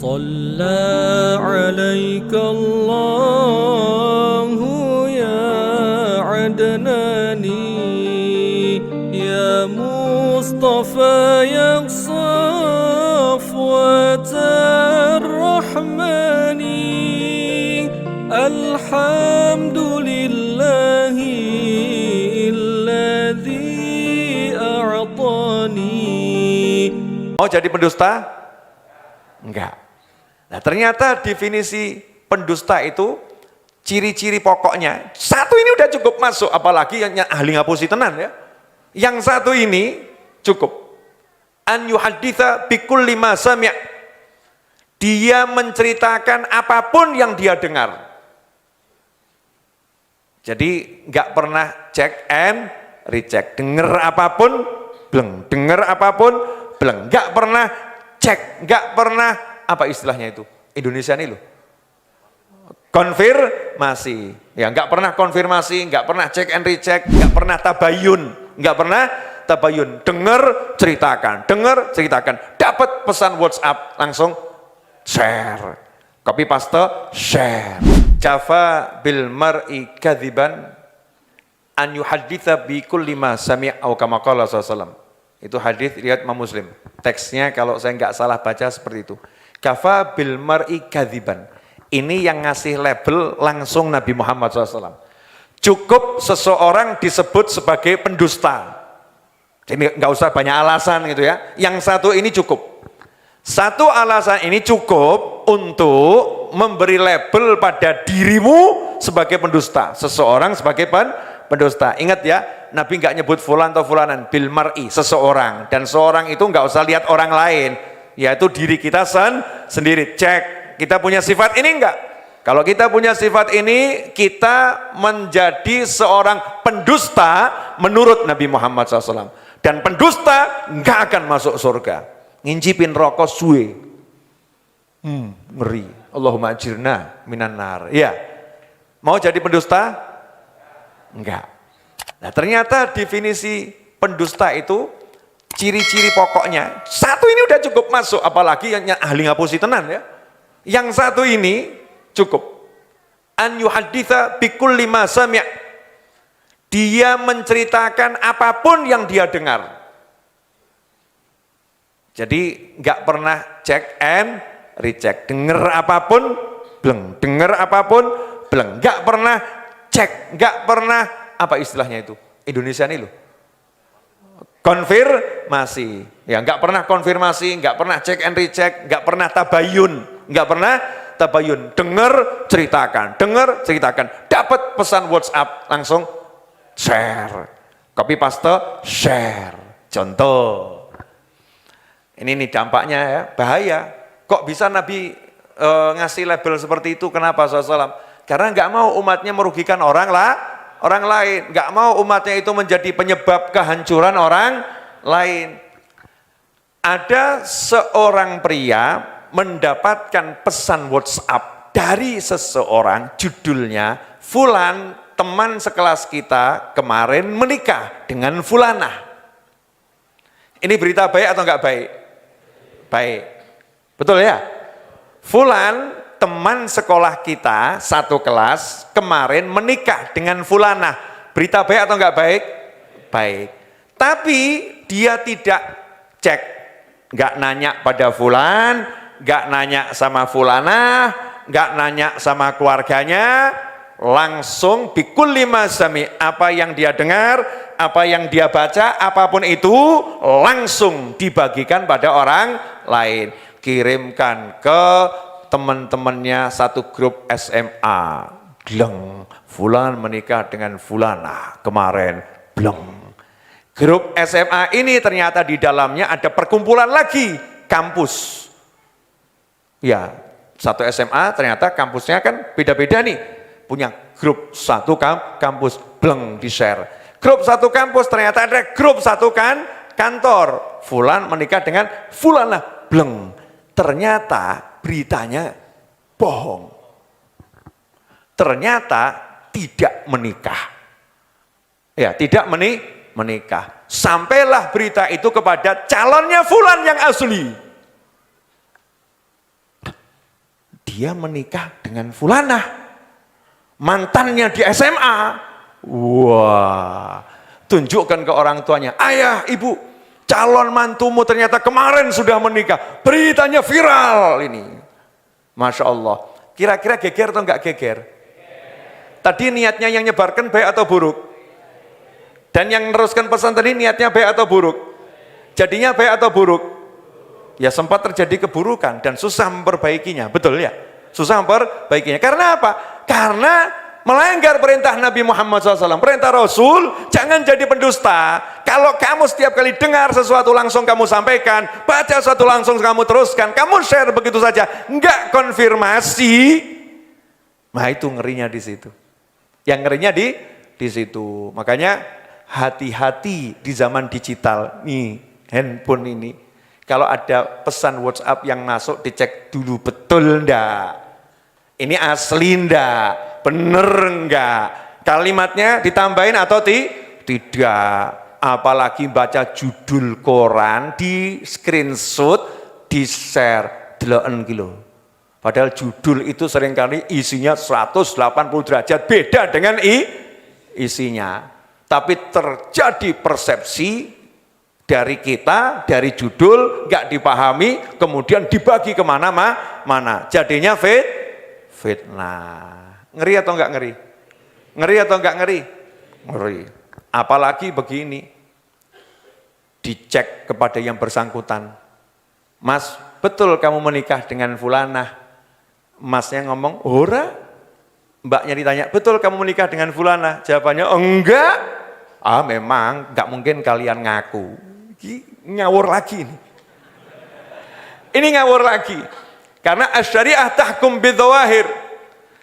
صلى عليك الله يا عدناني يا مصطفى يا صفوة الرحمن الحمد لله الذي أعطاني. Mau jadi pendusta? Enggak. Nah, ternyata definisi pendusta itu ciri-ciri pokoknya satu ini udah cukup masuk, apalagi yang ahli ngapusi tenan ya. Yang satu ini cukup. An yuhadditsa bikulli ma sami'. Dia menceritakan apapun yang dia dengar. Jadi enggak pernah check and recheck. Dengar apapun, bleng. Dengar apapun, bleng. Enggak pernah cek, enggak pernah apa istilahnya itu? Indonesia ini loh. Konfirmasi. Ya, enggak pernah konfirmasi, enggak pernah cek and recheck, enggak pernah tabayun, enggak pernah tabayun. Dengar, ceritakan. Dengar, ceritakan. Dapat pesan WhatsApp, langsung share. Copy paste, share. Jafa bil mar'i kadziban an yuhadditsa bi kulli ma sami' au kama qala sallallahu. Itu hadis riwayat Imam Muslim. Teksnya kalau saya nggak salah baca seperti itu. Kafa bil mar'i kadziban. Ini yang ngasih label langsung Nabi Muhammad SAW. Cukup seseorang disebut sebagai pendusta. Jadi nggak usah banyak alasan gitu ya. Yang satu ini cukup. Satu alasan ini cukup untuk memberi label pada dirimu sebagai pendusta. Seseorang sebagai pendusta. Ingat ya, Nabi nggak nyebut fulan atau fulanan, bil mar'i, seseorang. Dan seorang itu nggak usah lihat orang lain, yaitu diri kita sendiri. Cek, kita punya sifat ini enggak? Kalau kita punya sifat ini, kita menjadi seorang pendusta menurut Nabi Muhammad SAW. Dan pendusta nggak akan masuk surga. Ngincipin rokok suwe. Ngeri. Allahumma ajirna minan nar. Ya, mau jadi pendusta? Enggak. Nah, ternyata definisi pendusta itu ciri-ciri pokoknya satu ini udah cukup masuk, apalagi yang ahli ngapusi tenan ya. Yang satu ini cukup. An yuhadditsa bikulli ma sami'. Dia menceritakan apapun yang dia dengar. Jadi enggak pernah check and recheck. Dengar apapun, bleng. Dengar apapun, bleng. Enggak pernah cek, enggak pernah apa istilahnya itu? Indonesia ini loh. Konfirmasi. Ya, enggak pernah konfirmasi, enggak pernah cek and recheck, enggak pernah tabayun, enggak pernah tabayun. Dengar, ceritakan. Dengar, ceritakan. Dapat pesan WhatsApp, langsung share. Copy paste, share. Contoh. Ini nih dampaknya ya, bahaya. Kok bisa Nabi ngasih label seperti itu? Kenapa SAW? Karena nggak mau umatnya merugikan orang lain, nggak mau umatnya itu menjadi penyebab kehancuran orang lain. Ada seorang pria mendapatkan pesan WhatsApp dari seseorang, judulnya Fulan, teman sekelas kita kemarin menikah dengan Fulanah. Ini berita baik atau nggak baik? Baik, betul ya? Fulan, teman sekolah kita satu kelas kemarin menikah dengan Fulanah. Berita baik atau enggak baik? Baik. Tapi dia tidak cek, enggak nanya pada Fulan, enggak nanya sama Fulanah, enggak nanya sama keluarganya, langsung bikulli ma sami'. Apa yang dia dengar, apa yang dia baca, apapun itu langsung dibagikan pada orang lain. Kirimkan ke teman-temannya satu grup SMA. Bleng, Fulan menikah dengan Fulanah kemarin. Bleng. Grup SMA ini ternyata di dalamnya ada perkumpulan lagi kampus. Ya, satu SMA ternyata kampusnya kan beda-beda nih. Punya grup satu kampus, bleng, di-share. Grup satu kampus ternyata ada grup satu kantor. Fulan menikah dengan Fulanah, bleng. Ternyata beritanya bohong. Ternyata tidak menikah. Ya, tidak menikah. Sampailah berita itu kepada calonnya Fulan yang asli. dia menikah dengan fulanah, mantannya di SMA. Wah, tunjukkan ke orang tuanya, ayah, ibu, calon mantumu ternyata kemarin sudah menikah, beritanya viral ini. Masya Allah, kira-kira geger atau enggak geger? Tadi niatnya yang nyebarkan baik atau buruk? Dan yang meneruskan pesan tadi niatnya baik atau buruk? Jadinya baik atau buruk? Ya sempat terjadi keburukan dan susah memperbaikinya, betul ya? Susah memperbaikinya, karena apa? Karena melanggar perintah Nabi Muhammad SAW, perintah Rasul, jangan jadi pendusta. Kalau kamu setiap kali dengar sesuatu langsung kamu sampaikan, baca sesuatu langsung kamu teruskan, kamu share begitu saja, enggak konfirmasi, nah itu ngerinya di situ. Yang ngerinya di situ. Makanya hati-hati di zaman digital nih, handphone ini. Kalau ada pesan WhatsApp yang masuk, dicek dulu betul enggak? Ini asli enggak? Bener enggak? Kalimatnya ditambahin atau tidak? Apalagi baca judul koran, di screenshot, di share, 8 kilo. Padahal judul itu seringkali isinya 180 derajat beda dengan isinya. Tapi terjadi persepsi dari kita, dari judul, nggak dipahami, kemudian dibagi kemana-mana. Jadinya fitnah. Ngeri atau enggak ngeri? Ngeri atau enggak ngeri? Ngeri. Apalagi begini, dicek kepada yang bersangkutan. Mas, betul kamu menikah dengan fulanah? Masnya ngomong, ora. Mbaknya ditanya, betul kamu menikah dengan fulanah? Jawabannya, enggak. Ah memang, enggak mungkin kalian ngaku. Ngawur lagi ini. Ini ngawur lagi. Karena syariah tahkum bidzawahir.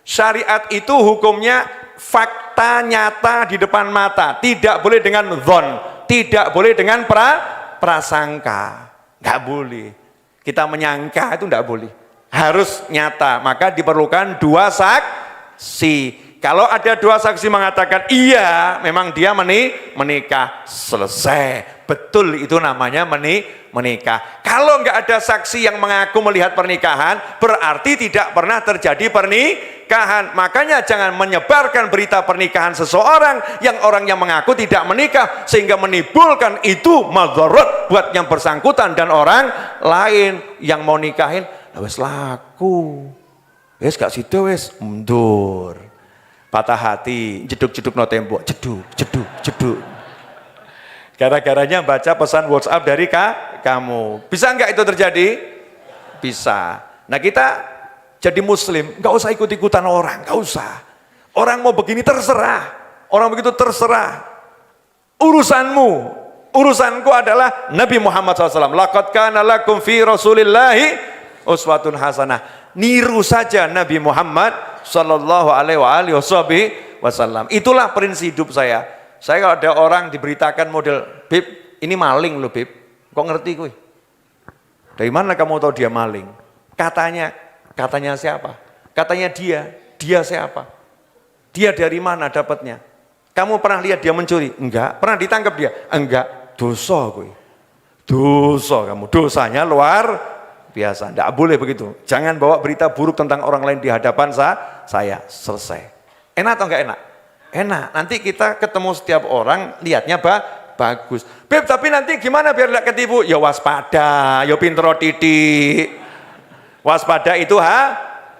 Syariat itu hukumnya fakta nyata di depan mata. Tidak boleh dengan dzon, tidak boleh dengan prasangka. Enggak boleh. Kita menyangka itu enggak boleh. Harus nyata, maka diperlukan 2 saksi. Kalau ada 2 saksi mengatakan iya, memang dia menikah, selesai. Betul, itu namanya menikah. Kalau enggak ada saksi yang mengaku melihat pernikahan, berarti tidak pernah terjadi pernikahan. Makanya jangan menyebarkan berita pernikahan seseorang yang orang yang mengaku tidak menikah, sehingga menimbulkan itu madarat buat yang bersangkutan dan orang lain yang mau nikahin. Wes laku, wes gak situ wes mundur, patah hati, jeduk-jeduk no tembok, jeduk. Gara-garanya baca pesan WhatsApp dari kamu. Bisa enggak itu terjadi? Bisa. Nah kita jadi muslim, enggak usah ikut-ikutan orang, enggak usah. Orang mau begini terserah, orang begitu terserah. Urusanmu, urusanku adalah Nabi Muhammad SAW. Laqad kana lakum fi Rasulillahi uswatun hasanah. Niru saja Nabi Muhammad sallallahu alaihi wasallam. Itulah prinsip hidup saya. Saya kalau ada orang diberitakan model, "Bib, ini maling loh, Bib." Kok ngerti kowe? Dari mana kamu tahu dia maling? Katanya siapa? Katanya dia siapa? Dia dari mana dapatnya? Kamu pernah lihat dia mencuri? Enggak. Pernah ditangkap dia? Enggak. Dosa kowe. Dosa kamu. Dosanya luar biasa, tidak boleh begitu. Jangan bawa berita buruk tentang orang lain di hadapan saya. Selesai. Enak atau enggak enak? Enak. Nanti kita ketemu setiap orang, lihatnya bagus. Beb, tapi nanti gimana biar tidak ketipu? Ya waspada, ya pinter titik. Waspada itu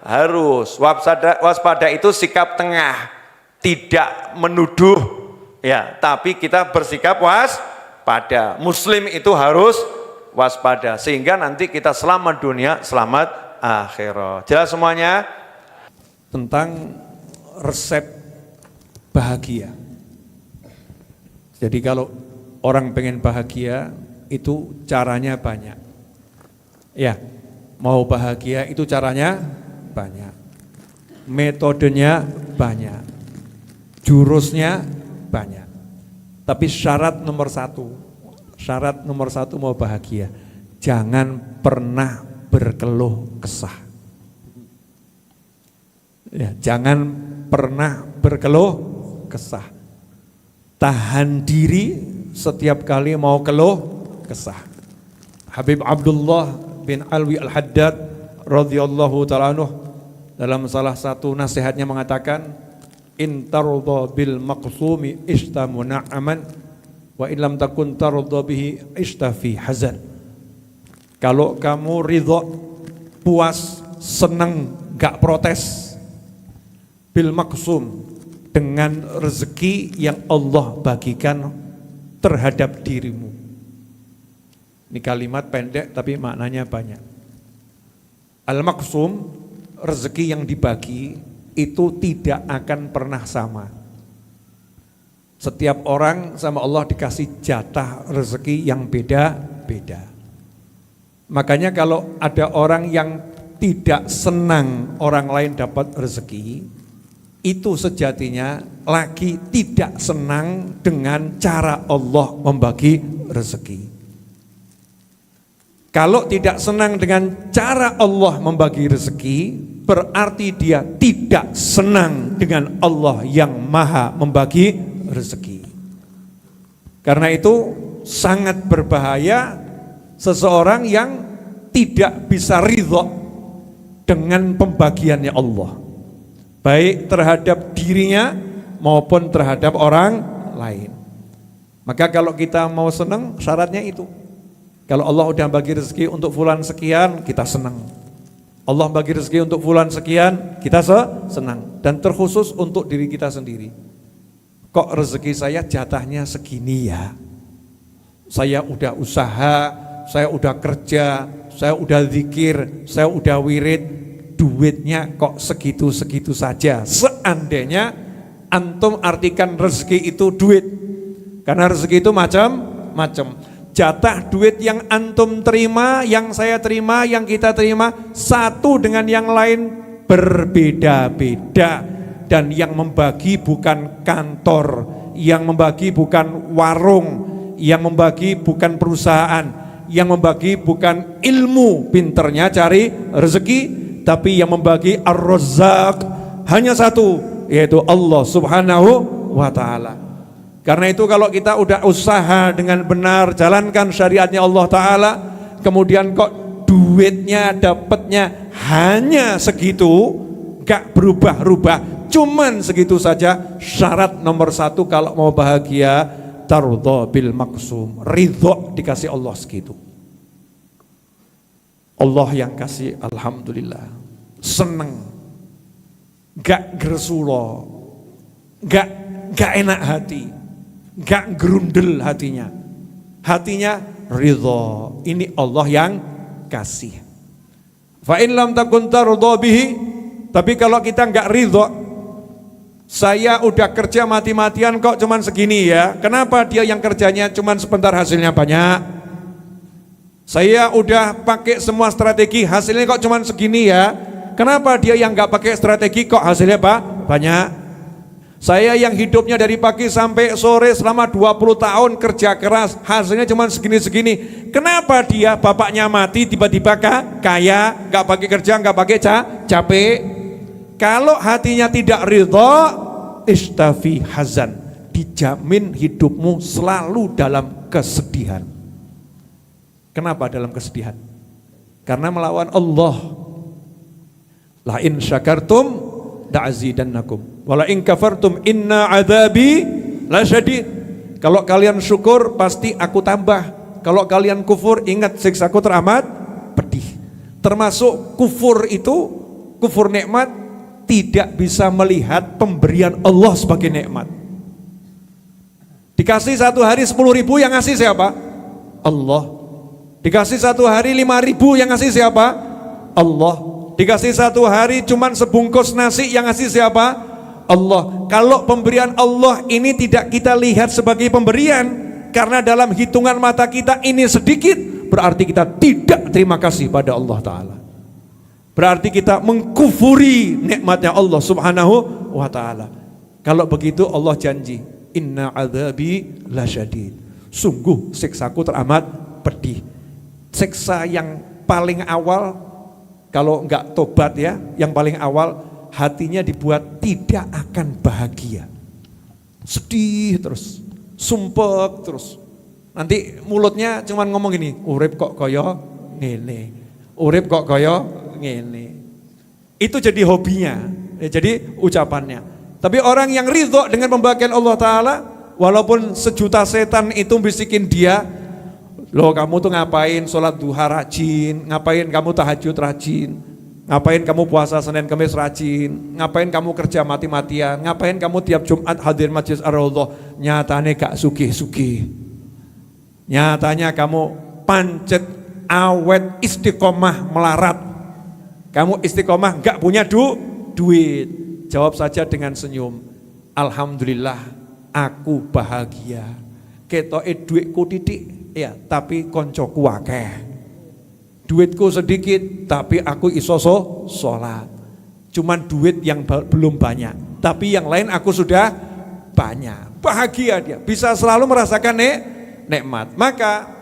harus. Waspada itu sikap tengah, tidak menuduh, ya. Tapi kita bersikap waspada. Muslim itu harus waspada, sehingga nanti kita selamat dunia, selamat akhirat. Jelas semuanya? Tentang resep bahagia. Jadi kalau orang pengen bahagia, itu caranya banyak. Ya, mau bahagia itu caranya banyak. Metodenya banyak. Jurusnya banyak. Tapi syarat nomor 1 mau bahagia, jangan pernah berkeluh kesah. Ya, jangan pernah berkeluh kesah. Tahan diri setiap kali mau keluh kesah. Habib Abdullah bin Alwi Al-Haddad radhiyallahu ta'ala anhu dalam salah satu nasihatnya mengatakan, in tarda bil maqsumi ishta muna'aman wa in lam takun tarda bihi ishta fi hazan. Kalau kamu ridho, puas, senang, gak protes, bil maqsum, dengan rezeki yang Allah bagikan terhadap dirimu. Ini kalimat pendek tapi maknanya banyak. Al-maqsum, rezeki yang dibagi itu tidak akan pernah sama. Setiap orang sama Allah dikasih jatah rezeki yang beda-beda. Makanya kalau ada orang yang tidak senang orang lain dapat rezeki, itu sejatinya lagi tidak senang dengan cara Allah membagi rezeki. Kalau tidak senang dengan cara Allah membagi rezeki, berarti dia tidak senang dengan Allah yang maha membagi rezeki. Karena itu sangat berbahaya seseorang yang tidak bisa ridho dengan pembagiannya Allah, baik terhadap dirinya maupun terhadap orang lain. Maka kalau kita mau senang, syaratnya itu. Kalau Allah udah bagi rezeki untuk fulan sekian, kita senang. Allah bagi rezeki untuk fulan sekian, kita senang. Dan terkhusus untuk diri kita sendiri. Kok rezeki saya jatahnya segini ya? Saya udah usaha, saya udah kerja, saya udah zikir, saya udah wirid, duitnya kok segitu-segitu saja. Seandainya antum artikan rezeki itu duit. Karena rezeki itu macam-macam. Jatah duit yang antum terima, yang saya terima, yang kita terima, satu dengan yang lain berbeda-beda. Dan yang membagi bukan kantor, yang membagi bukan warung, yang membagi bukan perusahaan, yang membagi bukan ilmu, pinternya cari rezeki, tapi yang membagi Ar-Razzaq hanya satu, yaitu Allah Subhanahu wa ta'ala. Karena itu kalau kita udah usaha dengan benar, jalankan syariatnya Allah Ta'ala, kemudian kok duitnya dapatnya hanya segitu, gak berubah-ubah, cuman segitu saja, syarat nomor satu kalau mau bahagia, tardha bil maqsum, ridho dikasih Allah segitu. Allah yang kasih, alhamdulillah, seneng, gak gersulo, gak enak hati, gak gerundel hatinya. Hatinya ridho. Ini Allah yang kasih. Fa in lam takun tardha bihi, tapi kalau kita gak ridho, saya udah kerja mati-matian kok cuman segini ya. Kenapa dia yang kerjanya cuman sebentar hasilnya banyak? Saya udah pakai semua strategi, hasilnya kok cuman segini ya. Kenapa dia yang gak pakai strategi kok hasilnya banyak? Saya yang hidupnya dari pagi sampai sore selama 20 tahun kerja keras, hasilnya cuma segini-segini. Kenapa dia bapaknya mati tiba-tiba kaya, gak pakai kerja, gak pakai capek? Kalau hatinya tidak ridho, istafi hazan, dijamin hidupmu selalu dalam kesedihan. Kenapa dalam kesedihan? Karena melawan Allah. La in syakartum la'azidannakum wala in kafartum inna adzabi lasyadid. Kalau kalian syukur pasti aku tambah, kalau kalian kufur ingat siksaku teramat pedih. Termasuk kufur itu, kufur nikmat, tidak bisa melihat pemberian Allah sebagai nikmat. Dikasih satu hari 10.000 yang ngasih siapa? Allah. Dikasih satu hari 5.000 yang ngasih siapa? Allah. Dikasih satu hari cuman sebungkus nasi yang ngasih siapa? Allah. Kalau pemberian Allah ini tidak kita lihat sebagai pemberian, karena dalam hitungan mata kita ini sedikit, berarti kita tidak terima kasih pada Allah Ta'ala. Berarti kita mengkufuri nikmatnya Allah Subhanahu wa Ta'ala. Kalau begitu Allah janji, inna adzabi lasyadid, sungguh siksaku teramat pedih. Siksa yang paling awal, kalau enggak tobat ya, yang paling awal hatinya dibuat tidak akan bahagia. Sedih terus, sumpek terus. Nanti mulutnya cuman ngomong gini, urip kok kaya ngene. Urip kok kaya ngene. Itu jadi hobinya, jadi ucapannya. Tapi orang yang ridho dengan pembagian Allah Ta'ala, walaupun sejuta setan itu bisikin dia, loh kamu tuh ngapain sholat duha rajin, ngapain kamu tahajud rajin, ngapain kamu puasa Senin Kamis rajin, ngapain kamu kerja mati-matian, ngapain kamu tiap Jumat hadir Majlis Ar-Raudhah, nyatanya gak sugih-sugih. Nyatanya kamu pancet, awet, istiqomah, melarat. Kamu istiqomah gak punya duit. Jawab saja dengan senyum, alhamdulillah aku bahagia. Ketoke duitku titik, ya tapi koncoku akeh. Duitku sedikit, tapi aku iso sholat. Cuman duit yang belum banyak, tapi yang lain aku sudah banyak. Bahagia dia, bisa selalu merasakan nikmat. Maka